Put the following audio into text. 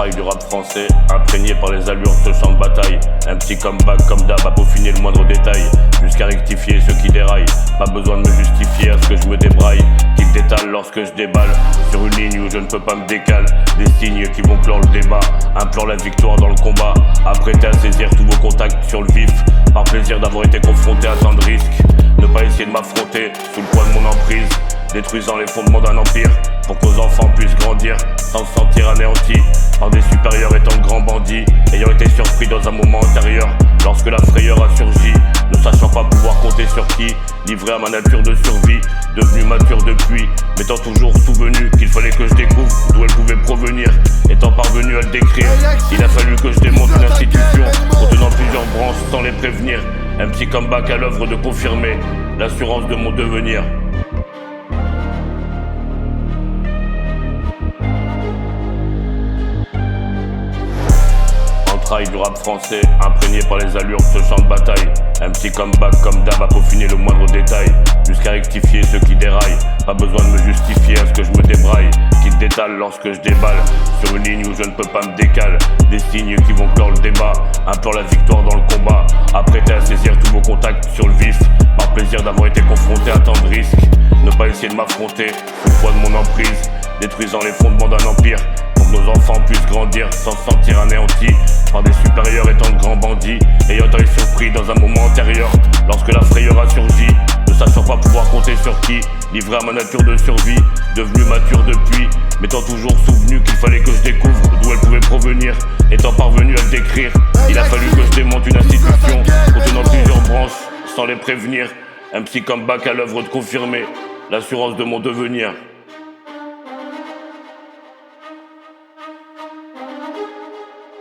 Entrailles du rap français, imprégné par les allures de ce champ de bataille. Un petit comeback comme d'hab à peaufiner le moindre détail, jusqu'à rectifier ceux qui déraillent. Pas besoin de me justifier à ce que je me débraille, qu'il détale lorsque je déballe sur une ligne où je ne peux pas me décaler. Des signes qui vont clore le débat, implore la victoire dans le combat. Apprêté à saisir tous vos contacts sur le vif, par plaisir d'avoir été confronté à tant de risques. Ne pas essayer de m'affronter sous le poids de mon emprise, détruisant les fondements d'un empire, pour que nos enfants puissent grandir sans se sentir anéantis par des supérieurs étant de grands bandits, ayant été surpris dans un moment antérieur lorsque la frayeur a surgi, ne sachant pas pouvoir compter sur qui, livré à ma nature de survie, devenu mature depuis, m'étant toujours souvenu qu'il fallait que je découvre d'où elle pouvait provenir, étant parvenu à le décrire. Il a fallu que je démonte une institution contenant plusieurs branches sans les prévenir. Un petit comeback à l'œuvre de confirmer l'assurance de mon devenir. Entrailles du rap français, imprégné par les allures de ce champ de bataille. Un petit comeback comme d'hab à peaufiner le moindre détail, jusqu'à rectifier ceux qui déraillent. Pas besoin de me justifier à ce que je me débraille, qu'il détale lorsque je déballe sur une ligne où je ne peux pas me décaler. Des signes qui vont clore le débat, implore la victoire dans le combat. Apprêté à saisir tous vos contacts sur le vif, par plaisir d'avoir été confronté à tant de risques. Ne pas essayer de m'affronter sous le poids de mon emprise, détruisant les fondements d'un empire, pour que nos enfants puissent grandir sans se sentir anéantis par des supérieurs étant de grands bandits, ayant été surpris dans un moment antérieur lorsque la frayeur a surgi, ne sachant pas pouvoir compter sur qui, livré à ma nature de survie, devenu mature depuis, m'étant toujours souvenu qu'il fallait que je découvre d'où elle pouvait provenir, étant parvenu à le décrire. Il a fallu que je démonte une institution contenant plusieurs branches sans les prévenir. Un petit comeback à l'œuvre de confirmer l'assurance de mon devenir.